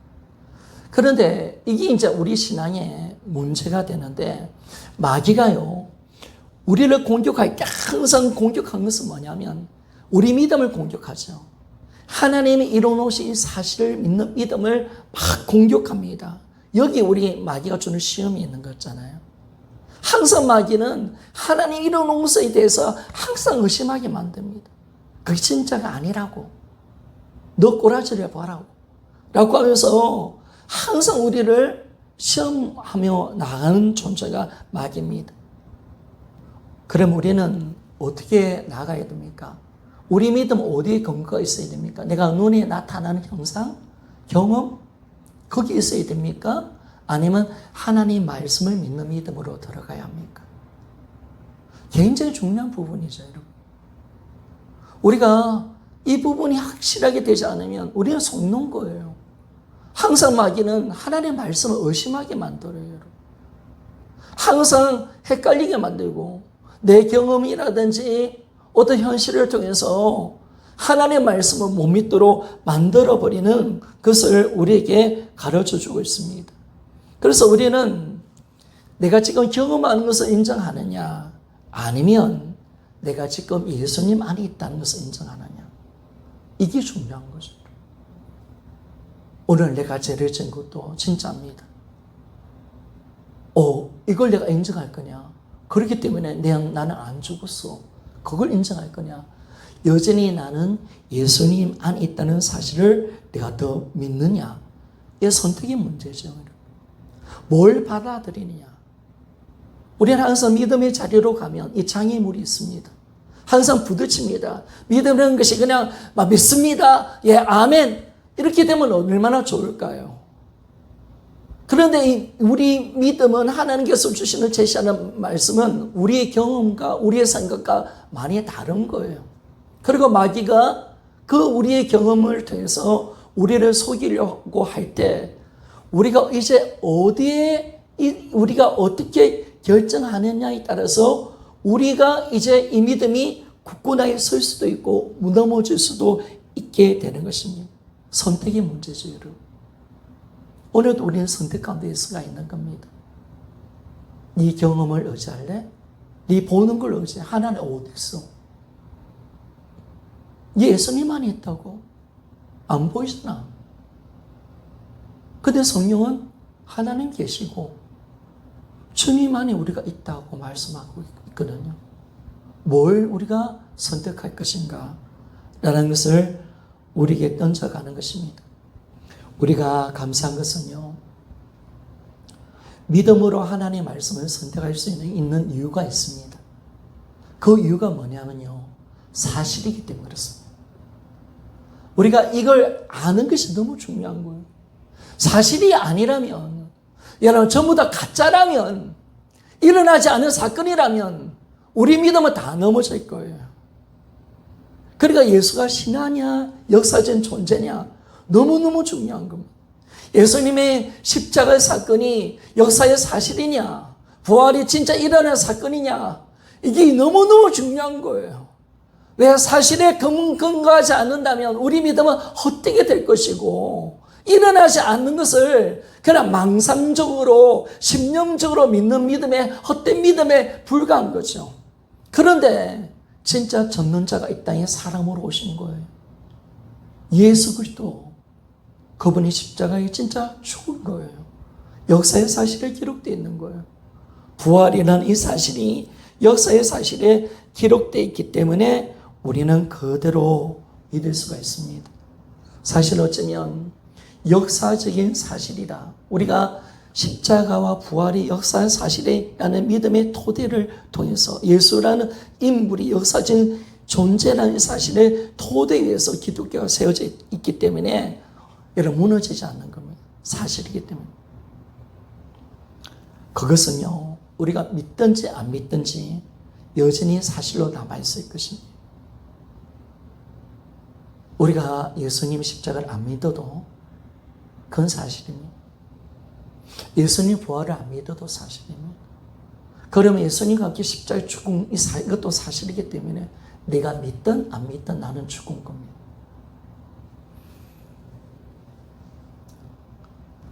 그런데 이게 이제 우리 신앙의 문제가 되는데, 마귀가요, 우리를 공격할 때 항상 공격한 것은 뭐냐면 우리 믿음을 공격하죠. 하나님이 이뤄놓으신 사실을 믿는 믿음을 막 공격합니다. 여기 우리 마귀가 주는 시험이 있는 거잖아요. 항상 마귀는 하나님이 이뤄놓은 것에 대해서 항상 의심하게 만듭니다. 그게 진짜가 아니라고. 너 꼬라지를 봐라고. 라고 하면서 항상 우리를 시험하며 나가는 존재가 마귀입니다. 그럼 우리는 어떻게 나가야 됩니까? 우리 믿음 어디에 근거가 있어야 됩니까? 내가 눈에 나타나는 형상, 경험, 거기 있어야 됩니까? 아니면 하나님 말씀을 믿는 믿음으로 들어가야 합니까? 굉장히 중요한 부분이죠, 여러분. 우리가 이 부분이 확실하게 되지 않으면 우리는 속는 거예요. 항상 마귀는 하나님의 말씀을 의심하게 만들어요, 여러분. 항상 헷갈리게 만들고 내 경험이라든지 어떤 현실을 통해서 하나님의 말씀을 못 믿도록 만들어버리는 것을 우리에게 가르쳐주고 있습니다. 그래서 우리는 내가 지금 경험하는 것을 인정하느냐, 아니면 내가 지금 예수님 안에 있다는 것을 인정하느냐, 이게 중요한 거죠. 오늘 내가 죄를 지은 것도 진짜입니다. 이걸 내가 인정할 거냐? 그렇기 때문에 나는 안 죽었어. 그걸 인정할 거냐? 여전히 나는 예수님 안에 있다는 사실을 내가 더 믿느냐? 이게 선택의 문제죠. 뭘 받아들이느냐? 우리는 항상 믿음의 자리로 가면 이 장애물이 있습니다. 항상 부딪힙니다. 믿음이라는 것이 그냥 막 믿습니다. 예, 아멘. 이렇게 되면 얼마나 좋을까요? 그런데 우리 믿음은 하나님께서 주시는 제시하는 말씀은 우리의 경험과 우리의 생각과 많이 다른 거예요. 그리고 마귀가 그 우리의 경험을 통해서 우리를 속이려고 할 때 우리가 이제 어디에 우리가 어떻게 결정하느냐에 따라서 우리가 이제 이 믿음이 굳건하게 설 수도 있고 무너질 수도 있게 되는 것입니다. 선택의 문제죠, 여러분. 오늘도 우리는 선택 가운데 있을 수가 있는 겁니다. 네 경험을 의지할래? 네 보는 걸 의지해. 하나님 어디 있어? 예수님만 있다고? 안 보이잖아. 근데 성령은 하나님 계시고 주님만이 우리가 있다고 말씀하고 있거든요. 뭘 우리가 선택할 것인가? 라는 것을 우리에게 던져가는 것입니다. 우리가 감사한 것은요, 믿음으로 하나님의 말씀을 선택할 수 있는 이유가 있습니다. 그 이유가 뭐냐면요, 사실이기 때문에 그렇습니다. 우리가 이걸 아는 것이 너무 중요한 거예요. 사실이 아니라면, 여러분 전부 다 가짜라면, 일어나지 않은 사건이라면 우리 믿음은 다 넘어질 거예요. 그러니까 예수가 신하냐 역사적인 존재냐 너무너무 중요한 겁니다. 예수님의 십자가 사건이 역사의 사실이냐, 부활이 진짜 일어난 사건이냐, 이게 너무너무 중요한 거예요. 왜? 사실에 근거하지 않는다면 우리 믿음은 헛되게 될 것이고, 일어나지 않는 것을 그냥 망상적으로 심령적으로 믿는 믿음에, 헛된 믿음에 불과한 거죠. 그런데 진짜 전능자가 이 땅에 사람으로 오신 거예요. 예수 그리스도, 그분이 십자가에 진짜 죽은 거예요. 역사의 사실에 기록되어 있는 거예요. 부활이라는 이 사실이 역사의 사실에 기록되어 있기 때문에 우리는 그대로 믿을 수가 있습니다. 사실 어쩌면 역사적인 사실이다. 우리가 십자가와 부활이 역사의 사실이라는 믿음의 토대를 통해서 예수라는 인물이 역사적인 존재라는 사실의 토대에 의해서 기독교가 세워져 있기 때문에 여러분 무너지지 않는 겁니다. 사실이기 때문에. 그것은요, 우리가 믿든지 안 믿든지 여전히 사실로 남아있을 것입니다. 우리가 예수님 십자가를 안 믿어도 그건 사실입니다. 예수님 부활을 안 믿어도 사실입니다. 그러면 예수님과 함께 십자가에 죽은 이것도 사실이기 때문에 내가 믿든 안 믿든 나는 죽은 겁니다.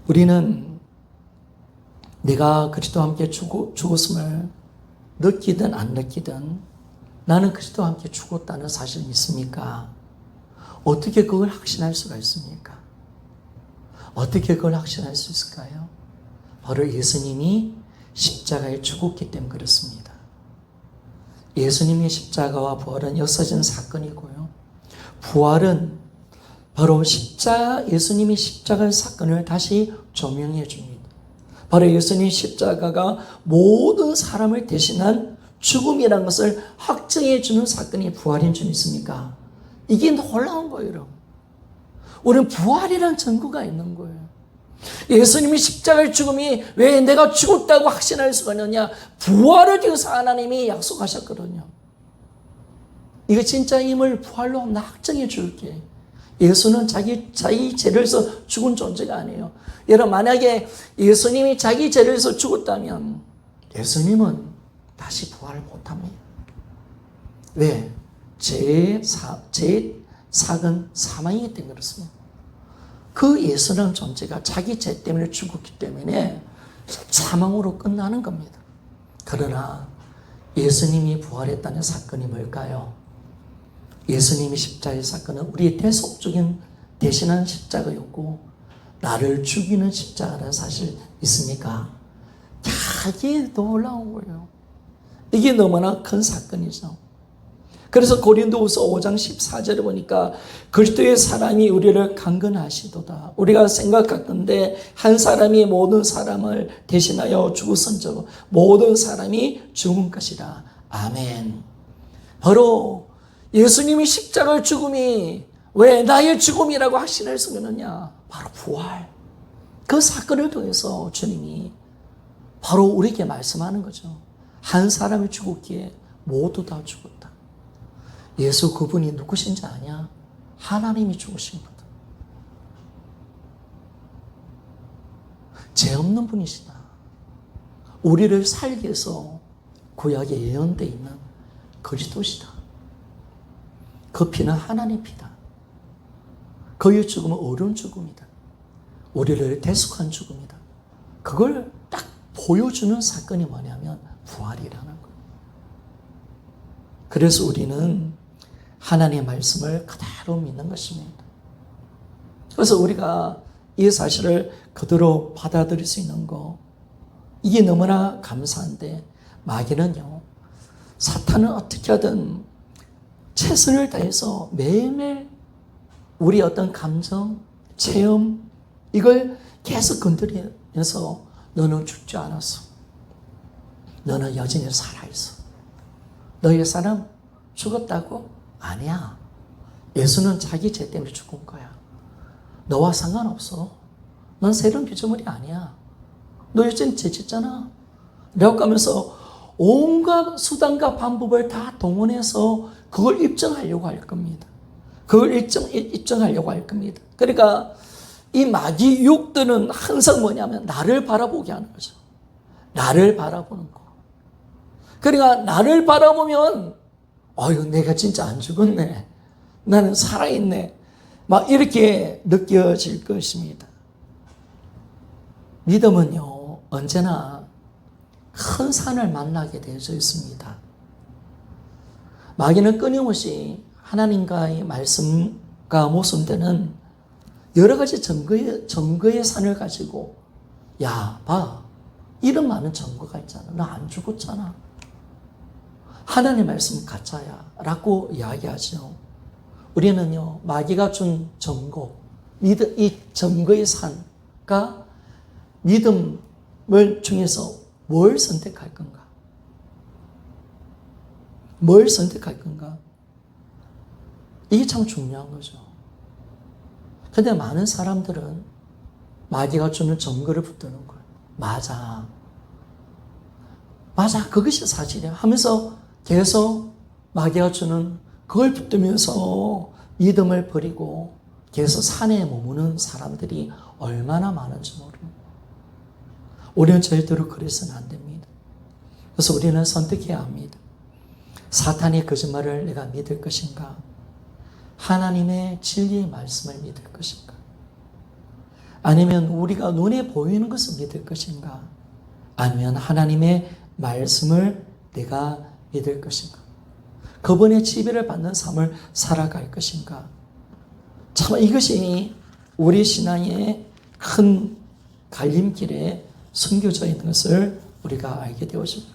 우리는 내가 그리스도와 함께 죽었음을 느끼든 안 느끼든 나는 그리스도와 함께 죽었다는 사실을 믿습니까? 어떻게 그걸 확신할 수가 있습니까? 어떻게 그걸 확신할 수 있을까요? 바로 예수님이 십자가에 죽었기 때문에 그렇습니다. 예수님의 십자가와 부활은 역사적인 사건이고요. 부활은 바로 예수님이 십자가의 사건을 다시 조명해 줍니다. 바로 예수님 십자가가 모든 사람을 대신한 죽음이라는 것을 확증해 주는 사건이 부활인 줄 믿습니까? 이게 놀라운 거예요, 여러분. 우리는 부활이라는 증거가 있는 거예요. 예수님이 십자가의 죽음이 왜 내가 죽었다고 확신할 수가 있느냐? 부활을 통해서 하나님이 약속하셨거든요. 이거 진짜임을 부활로 낙증해 줄게. 예수는 자기 죄를 위해서 죽은 존재가 아니에요. 여러분, 만약에 예수님이 자기 죄를 위해서 죽었다면 예수님은 다시 부활을 못합니다. 왜? 죄의 삭은 사망이기 때문에 그렇습니다. 그 예수라는 존재가 자기 죄 때문에 죽었기 때문에 사망으로 끝나는 겁니다. 그러나 예수님이 부활했다는 사건이 뭘까요? 예수님이 십자가의 사건은 우리의 대속적인 대신한 십자가였고 나를 죽이는 십자가라는 사실 있습니까? 이게 놀라운 거예요. 이게 너무나 큰 사건이죠. 그래서 고린도후서 5장 14절에 보니까 그리스도의 사랑이 우리를 강건하시도다. 우리가 생각하건대 한 사람이 모든 사람을 대신하여 죽었은즉 모든 사람이 죽은 것이라. 아멘. 바로 예수님이 십자가의 죽음이 왜 나의 죽음이라고 확신할 수 있느냐? 바로 부활. 그 사건을 통해서 주님이 바로 우리에게 말씀하는 거죠. 한 사람이 죽었기에 모두 다 죽었다. 예수 그분이 누구신지 아냐? 하나님이 죽으신 거다. 죄 없는 분이시다. 우리를 살기 위해서 구약에 예언되어 있는 그리스도시다. 그 피는 하나님의 피다. 그의 죽음은 어려운 죽음이다. 우리를 대속한 죽음이다. 그걸 딱 보여주는 사건이 뭐냐면 부활이라는 거예요. 그래서 우리는 하나님의 말씀을 그대로 믿는 것입니다. 그래서 우리가 이 사실을 그대로 받아들일 수 있는 거, 이게 너무나 감사한데, 마귀는요, 사탄은 어떻게 하든 최선을 다해서 매일매일 우리 어떤 감정, 체험, 이걸 계속 건드리면서 너는 죽지 않았어. 너는 여전히 살아있어. 너의 사람 죽었다고? 아니야. 예수는 자기 죄 때문에 죽은 거야. 너와 상관없어. 넌 새로운 피조물이 아니야. 너 여전히 죄 짓잖아. 라고 하면서 온갖 수단과 방법을 다 동원해서 그걸 입증하려고 할 겁니다. 그걸 입증하려고 할 겁니다. 그러니까 이 마귀 유혹들은 항상 뭐냐면 나를 바라보게 하는 거죠. 나를 바라보는 거. 그러니까 나를 바라보면 아유, 내가 진짜 안 죽었네. 나는 살아있네. 막 이렇게 느껴질 것입니다. 믿음은요, 언제나 큰 산을 만나게 되어져 있습니다. 마귀는 끊임없이 하나님과의 말씀과 모순되는 여러 가지 증거의 산을 가지고, 야, 봐. 이런 많은 증거가 있잖아. 너 안 죽었잖아. 하나님의 말씀은 가짜야. 라고 이야기하죠. 우리는요, 마귀가 준 증거, 이 증거의 산과 믿음을 중에서 뭘 선택할 건가? 뭘 선택할 건가? 이게 참 중요한 거죠. 근데 많은 사람들은 마귀가 주는 증거를 붙드는 거예요. 맞아. 그것이 사실이야. 하면서 계속 마귀가 주는 그걸 붙들면서 믿음을 버리고 계속 산에 머무는 사람들이 얼마나 많은지 모릅니다. 우리는 절대로 그래서는 안 됩니다. 그래서 우리는 선택해야 합니다. 사탄의 거짓말을 내가 믿을 것인가? 하나님의 진리의 말씀을 믿을 것인가? 아니면 우리가 눈에 보이는 것을 믿을 것인가? 아니면 하나님의 말씀을 내가 믿을 것인가? 그분의 지배를 받는 삶을 살아갈 것인가? 참 이것이 우리 신앙의 큰 갈림길에 숨겨져 있는 것을 우리가 알게 되었습니다.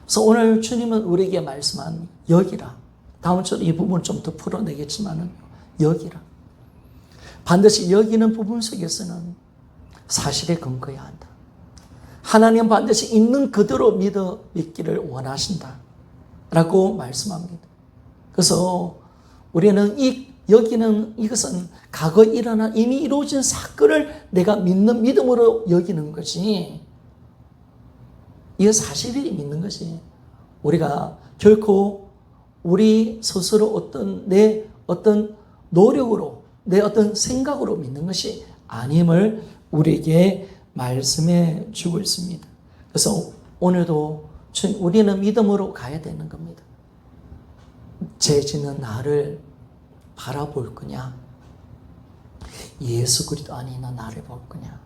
그래서 오늘 주님은 우리에게 말씀한 여기라. 다음 주에 이 부분을 좀 더 풀어내겠지만은 여기라. 반드시 여기는 부분 속에서는 사실에 근거해야 한다. 하나님 반드시 있는 그대로 믿기를 원하신다. 라고 말씀합니다. 그래서 우리는 이 여기는 이것은 과거 일어난 이미 이루어진 사건을 내가 믿는 믿음으로 여기는 거지. 이거 사실이 믿는 것이 우리가 결코 우리 스스로 내 어떤 노력으로 내 어떤 생각으로 믿는 것이 아님을 우리에게 말씀해 주고 있습니다. 그래서 오늘도 우리는 믿음으로 가야 되는 겁니다. 죄지는 나를 바라볼 거냐? 예수 그리스도 안에 있는 나를 볼 거냐?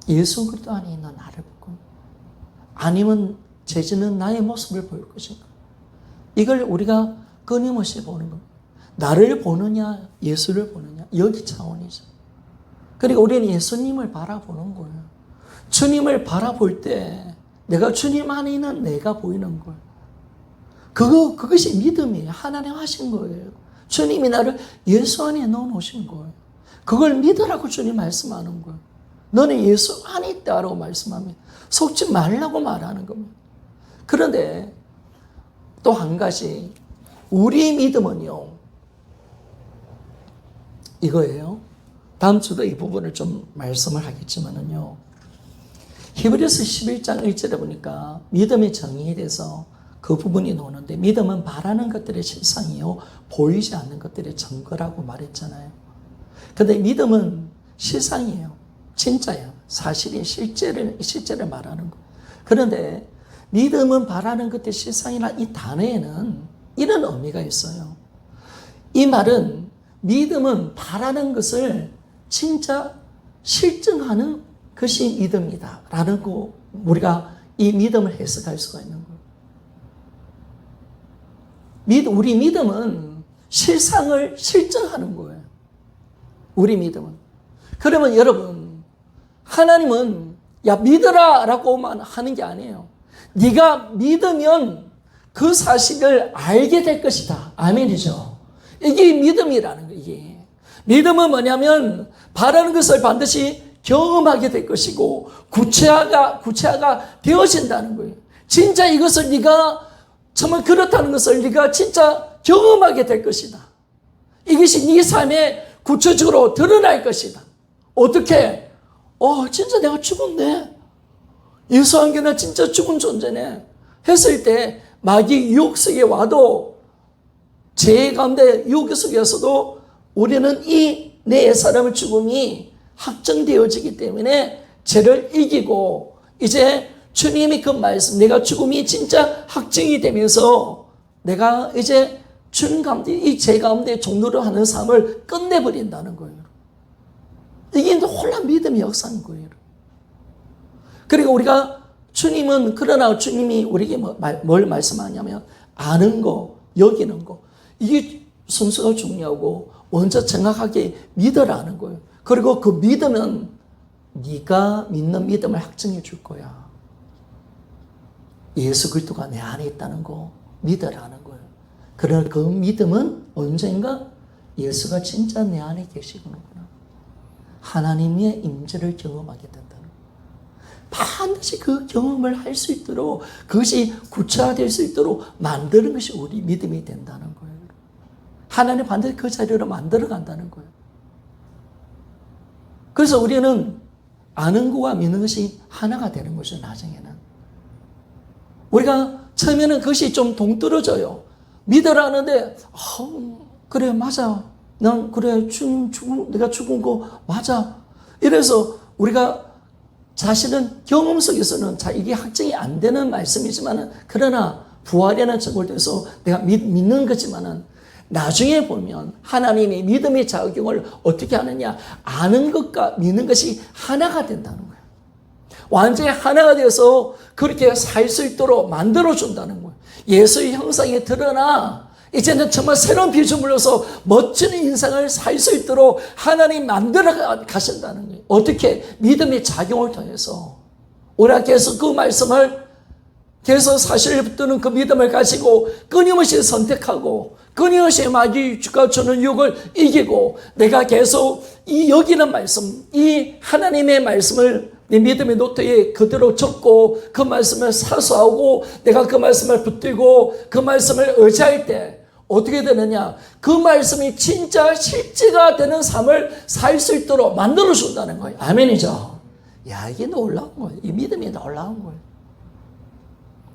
예수 그리스도 안에 있는 나를 볼 거냐? 아니면 죄지는 나의 모습을 볼 것인가? 이걸 우리가 끊임없이 보는 겁니다. 나를 보느냐, 예수를 보느냐, 여기 차원이죠. 그러니까 우리는 예수님을 바라보는 거예요. 주님을 바라볼 때 내가 주님 안에 있는 내가 보이는 거예요. 그것이 믿음이에요. 하나님 하신 거예요. 주님이 나를 예수 안에 넣어놓으신 거예요. 그걸 믿으라고 주님 말씀하는 거예요. 너는 예수 안에 있다라고 말씀하면 속지 말라고 말하는 겁니다. 그런데 또 한 가지, 우리 믿음은요, 이거예요. 다음 주도 이 부분을 좀 말씀을 하겠지만은요, 히브리서 11장 1절에 보니까 믿음의 정의에 대해서 그 부분이 나오는데, 믿음은 바라는 것들의 실상이요 보이지 않는 것들의 증거라고 말했잖아요. 근데 믿음은 실상이에요. 진짜예요. 사실이 실제를 말하는 거예요. 그런데 믿음은 바라는 것들의 실상이라는 이 단어에는 이런 의미가 있어요. 이 말은 믿음은 바라는 것을 진짜 실증하는 것이 믿음이다 라는 거, 우리가 이 믿음을 해석할 수가 있는 거예요. 우리 믿음은 실상을 실증하는 거예요. 우리 믿음은. 그러면 여러분, 하나님은 야 믿어라 라고만 하는 게 아니에요. 네가 믿으면 그 사실을 알게 될 것이다. 아멘이죠. 이게 믿음이라는 거예요. 이게. 믿음은 뭐냐면 바라는 것을 반드시 경험하게 될 것이고 구체화가 되어진다는 거예요. 진짜 이것을 네가 정말 그렇다는 것을 네가 진짜 경험하게 될 것이다. 이것이 네 삶에 구체적으로 드러날 것이다. 어떻게? 진짜 내가 죽었네. 예수 안 나 진짜 죽은 존재네. 했을 때 마귀 유혹 속에 와도 죄 가운데 유혹 속에서도 우리는 이 내 사람의 죽음이 확정되어지기 때문에 죄를 이기고 이제 주님이 그 말씀, 내가 죽음이 진짜 확정이 되면서 내가 이제 주님 가운데 이 죄 가운데 종로를 하는 삶을 끝내버린다는 거예요. 이게 홀란 믿음의 역사인 거예요. 그리고 우리가 그러나 주님이 우리에게 뭘 말씀하냐면 아는 거, 여기는 거, 이게 순서가 중요하고 먼저 정확하게 믿으라는 거예요. 그리고 그 믿음은 네가 믿는 믿음을 확증해 줄 거야. 예수 그리스도가 내 안에 있다는 거 믿으라는 거예요. 그러나 그 믿음은 언젠가 예수가 진짜 내 안에 계시구나. 하나님의 임재를 경험하게 된다는 거예요. 반드시 그 경험을 할 수 있도록, 그것이 구체화될 수 있도록 만드는 것이 우리 믿음이 된다는 거예요. 하나님 반드시 그 자리로 만들어 간다는 거예요. 그래서 우리는 아는 것과 믿는 것이 하나가 되는 거죠, 나중에는. 우리가 처음에는 그것이 좀 동떨어져요. 믿으라는데, 그래, 맞아. 난, 그래, 내가 죽은 거 맞아. 이래서 우리가 사실은 경험 속에서는 이게 확증이 안 되는 말씀이지만은, 그러나 부활이라는 증거를 통해서 내가 믿는 거지만은, 나중에 보면 하나님의 믿음의 작용을 어떻게 하느냐, 아는 것과 믿는 것이 하나가 된다는 거예요. 완전히 하나가 되어서 그렇게 살 수 있도록 만들어준다는 거예요. 예수의 형상이 드러나 이제는 정말 새로운 피조물로서 멋진 인생을 살 수 있도록 하나님 만들어 가신다는 거예요. 어떻게? 믿음의 작용을 통해서. 우리가 계속 그 말씀을 계속 사실을 붙드는 그 믿음을 가지고 끊임없이 선택하고 끊임없이 마귀가 주는 유혹을 이기고 내가 계속 이 여기는 말씀, 이 하나님의 말씀을 내 믿음의 노트에 그대로 적고 그 말씀을 사수하고 내가 그 말씀을 붙들고 그 말씀을 의지할 때 어떻게 되느냐? 그 말씀이 진짜 실제가 되는 삶을 살 수 있도록 만들어준다는 거예요. 아멘이죠? 야, 이게 놀라운 거예요. 이 믿음이 놀라운 거예요.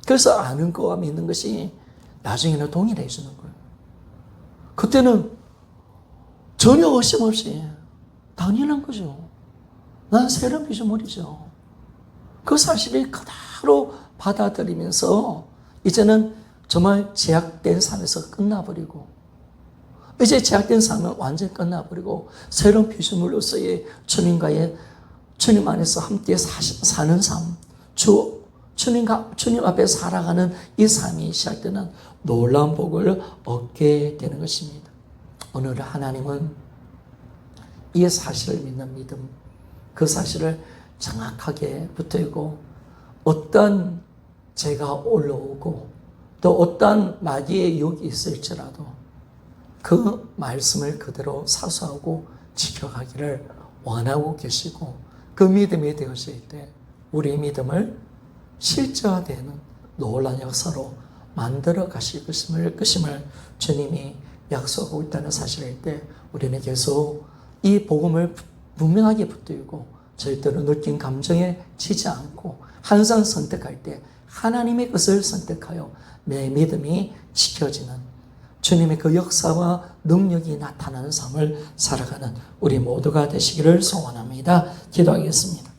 그래서 아는 거와 믿는 것이 나중에는 동일해 주는 거예요. 그때는 전혀 의심 없이 당연한 거죠. 난 새로운 피조물이죠. 그 사실을 그대로 받아들이면서 이제는 정말 제약된 삶에서 끝나버리고, 이제 제약된 삶은 완전히 끝나버리고 새로운 피조물로서의 주님 안에서 함께 사는 삶, 주님 앞에 살아가는 이 삶이 시작되는 놀라운 복을 얻게 되는 것입니다. 오늘 하나님은 이 사실을 믿는 믿음, 그 사실을 정확하게 붙들고 어떤 죄가 올라오고 또 어떤 마귀의 유혹이 있을지라도 그 말씀을 그대로 사수하고 지켜가기를 원하고 계시고, 그 믿음이 되어질 때 우리의 믿음을 실제화되는 놀라운 역사로 만들어 가실 것임을 주님이 약속하고 있다는 사실일 때 우리는 계속 이 복음을 분명하게 붙들고 절대로 느낀 감정에 지지 않고 항상 선택할 때 하나님의 것을 선택하여 내 믿음이 지켜지는 주님의 그 역사와 능력이 나타나는 삶을 살아가는 우리 모두가 되시기를 소원합니다. 기도하겠습니다.